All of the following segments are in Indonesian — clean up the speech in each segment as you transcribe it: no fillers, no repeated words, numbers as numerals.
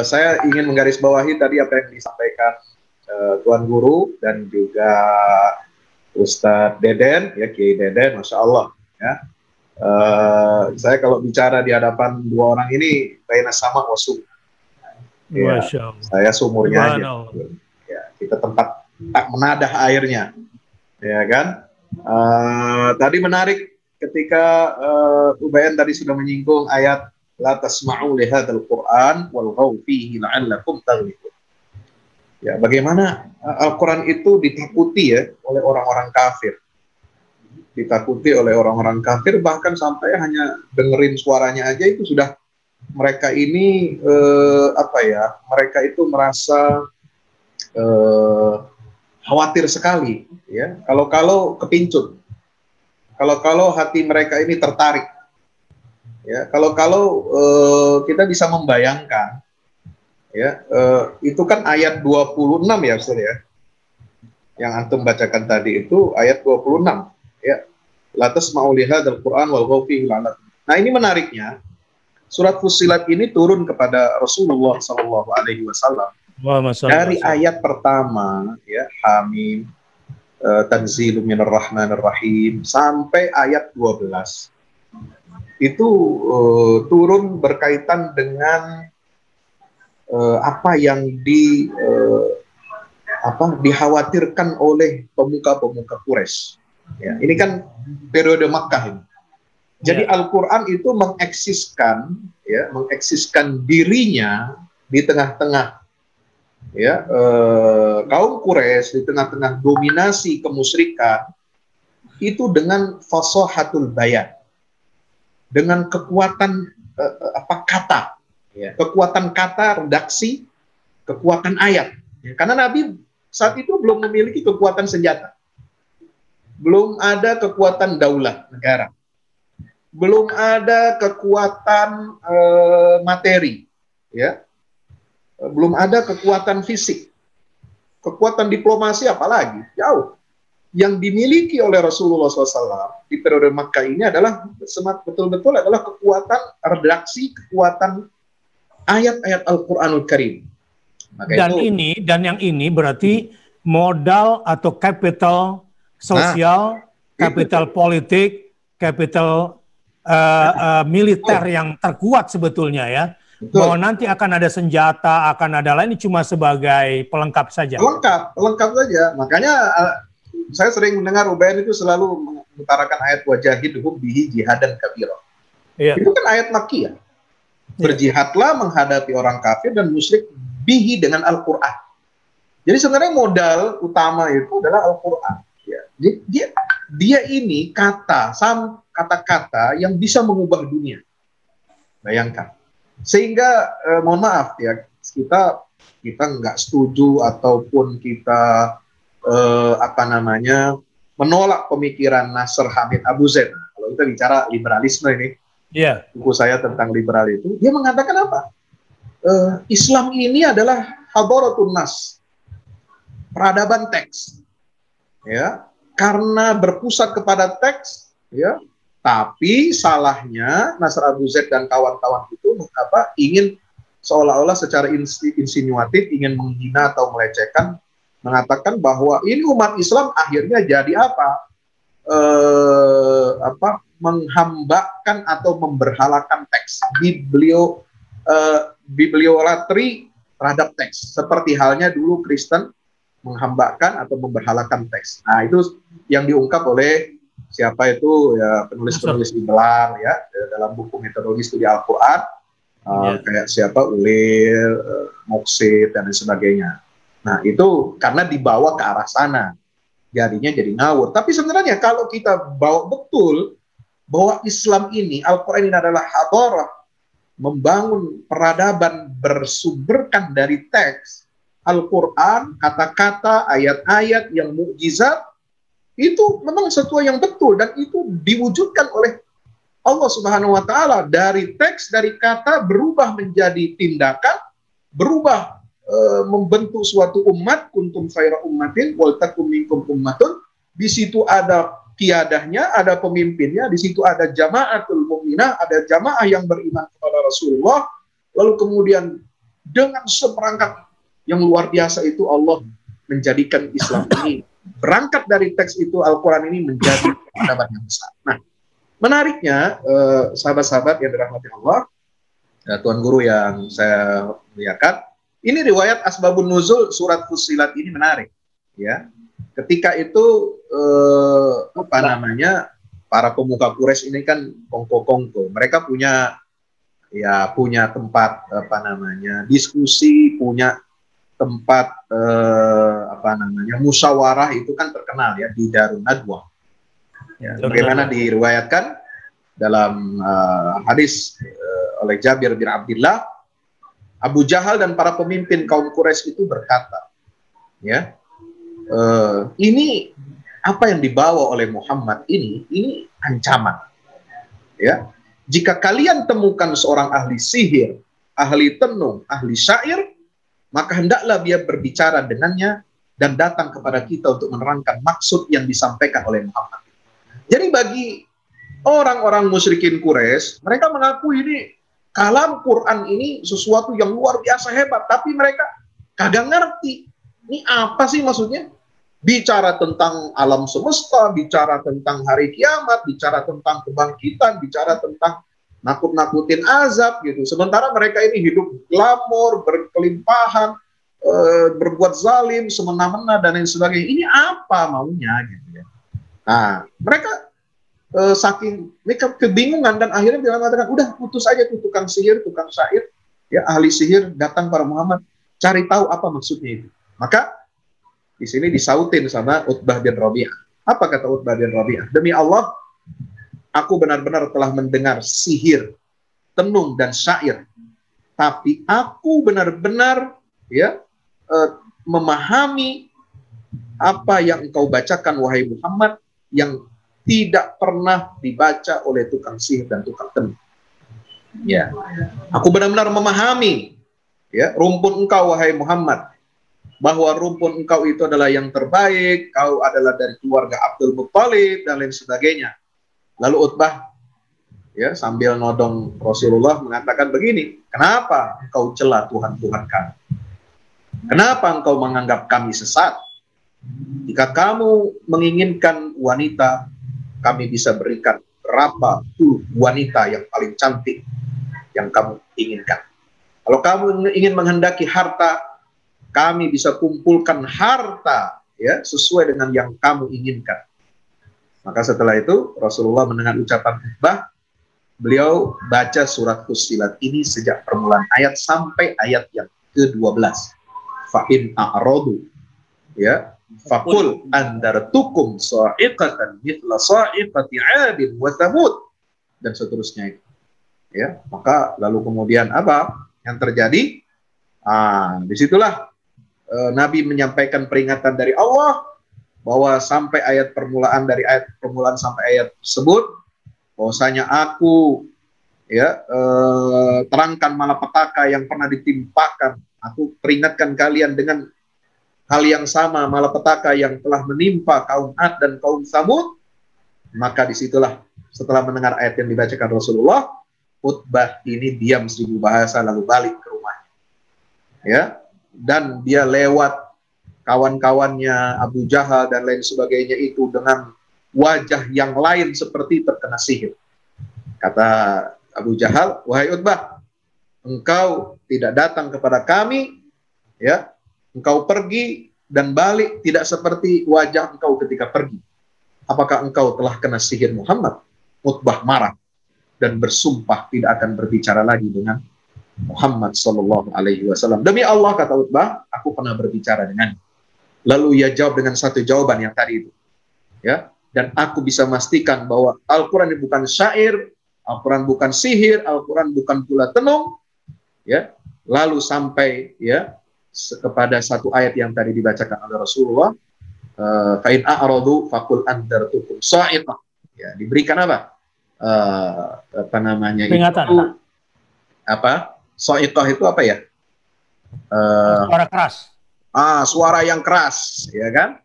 Saya ingin menggarisbawahi tadi apa yang disampaikan Tuan Guru dan juga Ustadz Deden, ya Kiai Deden, Masya Allah. Ya. Saya kalau bicara di hadapan dua orang ini, baina sama wasum. Ya, saya sumurnya aja. Ya, kita tempat tak menadah airnya, ya kan. Tadi menarik ketika UBN tadi sudah menyinggung ayat la tasma'u lihadzal Qur'an walghaw fihi la'allakum taghlibun. Ya, bagaimana Al-Qur'an itu ditakuti ya oleh orang-orang kafir. Ditakuti oleh orang-orang kafir, bahkan sampai hanya dengerin suaranya aja itu sudah mereka ini mereka itu merasa khawatir sekali ya, kalau kepincut, kalau hati mereka ini tertarik ya, kalau kita bisa membayangkan ya, itu kan ayat 26 ya Ustaz ya, yang antum bacakan tadi itu ayat 26 ya, la tasma'u lihadzal Qur'an walghaw fihi la'allakum. Nah, ini menariknya surat Fussilat ini turun kepada Rasulullah SAW dari ayat pertama ya, Hamim, Tanzilu minar Rahmanir Rahim, sampai ayat 12 itu turun berkaitan dengan apa yang dikhawatirkan oleh pemuka-pemuka Quraisy. Ya, ini kan periode Makkah ini. Jadi Al-Quran itu mengeksiskan dirinya di tengah-tengah ya, kaum Quraisy, di tengah-tengah dominasi kemusyrikan itu dengan fasahatul bayan, dengan kekuatan kata, ya, kekuatan kata, redaksi, kekuatan ayat. Ya, karena Nabi saat itu belum memiliki kekuatan senjata, belum ada kekuatan daulah negara, belum ada kekuatan materi, ya, belum ada kekuatan fisik, kekuatan diplomasi apalagi jauh. Yang dimiliki oleh Rasulullah SAW di periode Makkah ini adalah betul-betul adalah kekuatan redaksi, kekuatan ayat-ayat Al-Quranul Karim. Dan yang ini berarti modal atau capital sosial, capital politik, capital militer yang terkuat sebetulnya ya. Betul. Bahwa nanti akan ada senjata, akan ada lain, ini cuma sebagai pelengkap saja. Pelengkap saja. Makanya saya sering mendengar UBN itu selalu mengutarakan ayat wajahidhum bihi jihadan kabira. Iya. Itu kan ayat Makkiyah. Berjihadlah menghadapi orang kafir dan musyrik bihi dengan Al-Quran. Jadi sebenarnya modal utama itu adalah Al-Quran. Ya. Dia ini kata-kata yang bisa mengubah dunia. Bayangkan. Sehingga mohon maaf ya, kita nggak setuju ataupun kita menolak pemikiran Nasr Hamid Abu Zaid. Kalau kita bicara liberalisme ini, buku saya tentang liberal itu, dia mengatakan apa? Islam ini adalah hadaratun nas, peradaban teks, ya, karena berpusat kepada teks, ya. Tapi salahnya Nasr Abu Zaid dan kawan-kawan itu ingin seolah-olah secara insinuatif ingin menghina atau melecehkan, mengatakan bahwa ini umat Islam akhirnya jadi menghambakan atau memberhalakan teks, bibliolatri terhadap teks, seperti halnya dulu Kristen menghambakan atau memberhalakan teks. Nah, itu yang diungkap oleh siapa itu ya, penulis-penulis liberal ya, dalam buku metodologi studi Al-Quran, kayak siapa Ulil, Moksid dan sebagainya. Nah, itu karena dibawa ke arah sana, jadinya jadi ngawur. Tapi sebenarnya kalau kita bawa betul bahwa Islam ini, Al-Quran ini adalah hadarah, membangun peradaban bersumberkan dari teks Al-Quran, kata-kata, ayat-ayat yang mukjizat, itu memang sesuatu yang betul dan itu diwujudkan oleh Allah Subhanahu wa Ta'ala. Dari teks, dari kata berubah menjadi tindakan, berubah membentuk suatu umat, kuntum khaira ummatin wal takum minkum ummatun. Di situ ada qiyadahnya, ada pemimpinnya, di situ ada jamaatul mukminah, ada jamaah yang beriman kepada Rasulullah. Lalu kemudian dengan seperangkat yang luar biasa itu Allah menjadikan Islam ini berangkat dari teks itu, Al-Quran ini menjadi peradaban yang besar. Nah, menariknya sahabat-sahabat yang dirahmati Allah, Tuan Guru yang saya muliakan, ini riwayat Asbabun Nuzul surat Fussilat ini menarik, ya. Ketika itu para pemuka Quraisy ini kan kongko-kongko, mereka punya tempat diskusi, punya tempat musyawarah, itu kan terkenal ya di Darun Nadwah. Ya, bagaimana diriwayatkan dalam hadis oleh Jabir bin Abdullah, Abu Jahal dan para pemimpin kaum Quraisy itu berkata, ya, ini apa yang dibawa oleh Muhammad ini ancaman. Ya, jika kalian temukan seorang ahli sihir, ahli tenung, ahli syair, maka hendaklah dia berbicara dengannya dan datang kepada kita untuk menerangkan maksud yang disampaikan oleh Muhammad. Jadi bagi orang-orang musyrikin Quraisy, mereka mengaku ini kalam Quran ini sesuatu yang luar biasa hebat, tapi mereka kagak ngerti. Ini apa sih maksudnya? Bicara tentang alam semesta, bicara tentang hari kiamat, bicara tentang kebangkitan, bicara tentang nakut-nakutin azab gitu. Sementara mereka ini hidup glamor, berkelimpahan, berbuat zalim, semena-mena dan lain sebagainya. Ini apa maunya gitu ya. Nah, mereka saking mereka kebingungan dan akhirnya dia mengatakan, udah putus aja tuh tukang sihir, tukang syair, ya ahli sihir datang pada Muhammad, cari tahu apa maksudnya itu. Maka di sini disautin sama Utbah bin Rabi'ah. Apa kata Utbah bin Rabi'ah? Demi Allah, aku benar-benar telah mendengar sihir, tenung dan syair, tapi aku benar-benar ya memahami apa yang engkau bacakan wahai Muhammad yang tidak pernah dibaca oleh tukang sihir dan tukang tenung. Ya, aku benar-benar memahami ya rumpun engkau wahai Muhammad, bahwa rumpun engkau itu adalah yang terbaik, kau adalah dari keluarga Abdul Muttalib dan lain sebagainya. Lalu Utbah ya sambil nodong Rasulullah mengatakan begini, kenapa engkau cela Tuhan-Tuhan kami? Kenapa engkau menganggap kami sesat? Jika kamu menginginkan wanita, kami bisa berikan berapa puluh wanita yang paling cantik yang kamu inginkan. Kalau kamu ingin menghendaki harta, kami bisa kumpulkan harta ya sesuai dengan yang kamu inginkan. Maka setelah itu Rasulullah mendengar ucapan Utbah, beliau baca surat Fussilat ini sejak permulaan ayat sampai ayat yang ke-12. Fa in a'radu ya faqul andartukum sa'iqatan mithla sa'iqati 'adin wa thamud dan seterusnya itu. Ya, maka lalu kemudian apa yang terjadi? Disitulah Nabi menyampaikan peringatan dari Allah bahwa sampai ayat permulaan sampai ayat tersebut bahwasanya aku ya terangkan malapetaka yang pernah ditimpakan, aku peringatkan kalian dengan hal yang sama malapetaka yang telah menimpa kaum Ad dan kaum Tsamud. Maka disitulah setelah mendengar ayat yang dibacakan Rasulullah, Utbah ini diam 1000 bahasa lalu balik ke rumahnya ya, dan dia lewat kawan-kawannya Abu Jahal dan lain sebagainya itu dengan wajah yang lain seperti terkena sihir. Kata Abu Jahal, wahai Utbah, engkau tidak datang kepada kami ya, engkau pergi dan balik tidak seperti wajah engkau ketika pergi. Apakah engkau telah kena sihir Muhammad? Utbah marah dan bersumpah tidak akan berbicara lagi dengan Muhammad sallallahu alaihi wasallam. Demi Allah, kata Utbah, aku pernah berbicara dengan. Lalu ia jawab dengan satu jawaban yang tadi itu. Ya, dan aku bisa memastikan bahwa Al-Qur'an ini bukan syair, Al-Qur'an bukan sihir, Al-Qur'an bukan pula tenung. Ya, lalu sampai ya kepada satu ayat yang tadi dibacakan oleh Rasulullah, fa in a'radu faqul andartukum sa'iqah. Ya, diberikan apa? Peringatan. Itu apa? Sa'iqah itu apa ya? Suara keras. Suara yang keras, ya kan?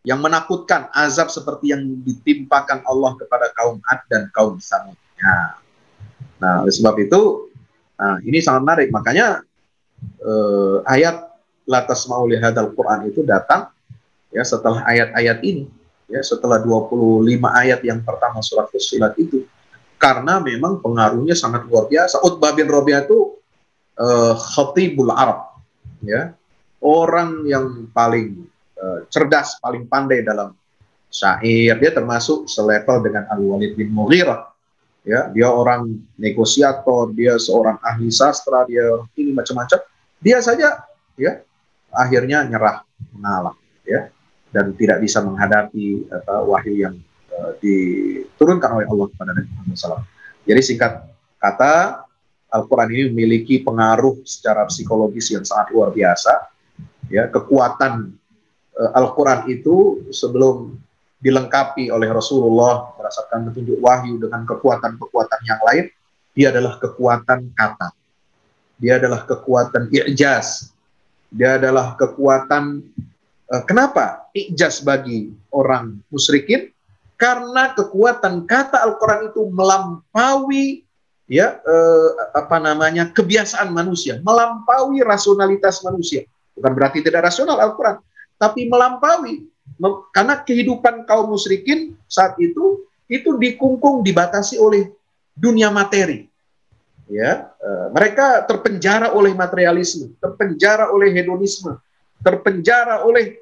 Yang menakutkan, azab seperti yang ditimpakan Allah kepada kaum Ad dan kaum Tsamud. Nah, oleh sebab itu, ini sangat menarik. Makanya ayat la tasma'u li hadzal Qur'an itu datang ya setelah ayat-ayat ini, ya setelah 25 ayat yang pertama surat Fussilat itu, karena memang pengaruhnya sangat luar biasa. Utbah bin Rabi'ah itu khatibul Arab, ya, orang yang paling cerdas, paling pandai dalam syair. Dia termasuk selevel dengan Al-Walid bin Mughirah, ya. Dia orang negosiator, dia seorang ahli sastra, dia ini macam-macam. Dia saja, ya, akhirnya nyerah, mengalah, ya, dan tidak bisa menghadapi wahyu yang diturunkan oleh Allah kepada Nabi Muhammad SAW. Jadi singkat kata, Al-Quran ini memiliki pengaruh secara psikologis yang sangat luar biasa. Ya, kekuatan Al-Quran itu sebelum dilengkapi oleh Rasulullah berdasarkan petunjuk wahyu dengan kekuatan-kekuatan yang lain, dia adalah kekuatan kata. Dia adalah kekuatan i'jaz. Dia adalah kekuatan kenapa i'jaz bagi orang musyrikin? Karena kekuatan kata Al-Quran itu melampaui, ya, kebiasaan manusia, melampaui rasionalitas manusia. Bukan berarti tidak rasional Al-Quran, tapi melampaui. Karena kehidupan kaum musyrikin saat itu dikungkung, dibatasi oleh dunia materi. Ya, mereka terpenjara oleh materialisme, terpenjara oleh hedonisme, terpenjara oleh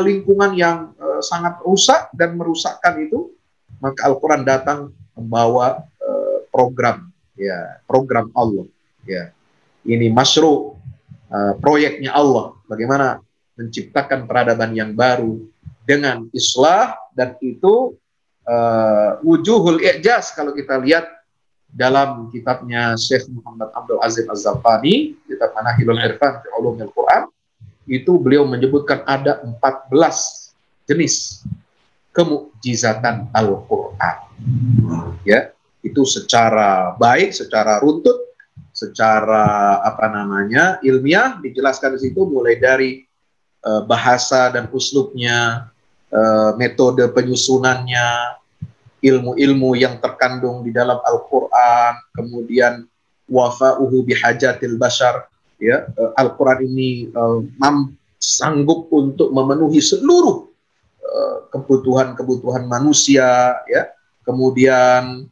lingkungan yang sangat rusak dan merusakkan itu. Maka Al-Quran datang membawa program, ya, program Allah, ya. Ini masyru', proyeknya Allah, bagaimana menciptakan peradaban yang baru dengan islah, dan itu wujuhul i'jaz. Kalau kita lihat dalam kitabnya Syekh Muhammad Abdul Aziz Az-Zafani, kitab Manahilul Irfan fi Ulumil Quran, itu beliau menyebutkan ada 14 jenis kemukjizatan Al-Quran. Ya, itu secara baik, secara runtut, secara ilmiah dijelaskan di situ, mulai dari bahasa dan uslubnya, metode penyusunannya, ilmu-ilmu yang terkandung di dalam Al-Quran, kemudian wafa'uhu bihajatil bashar, ya, Al-Quran ini sanggup untuk memenuhi seluruh kebutuhan-kebutuhan manusia, ya. Kemudian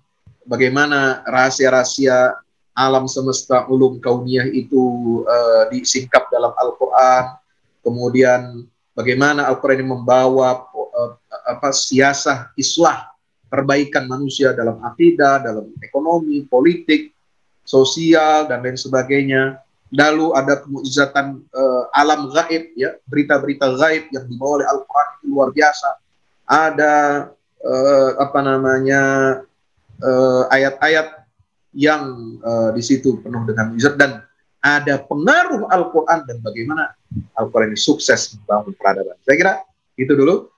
bagaimana rahasia-rahasia alam semesta ulum kauniyah itu disingkap dalam Al-Quran. Kemudian bagaimana Al-Quran ini membawa siasah islah, perbaikan manusia dalam akidah, dalam ekonomi, politik, sosial, dan lain sebagainya. Lalu ada kemukjizatan alam gaib, ya, berita-berita gaib yang dibawa oleh Al-Quran itu luar biasa. Ada ayat-ayat yang di situ penuh dengan mukjizat, dan ada pengaruh Al-Quran dan bagaimana Al-Quran ini sukses membangun peradaban. Saya kira itu dulu.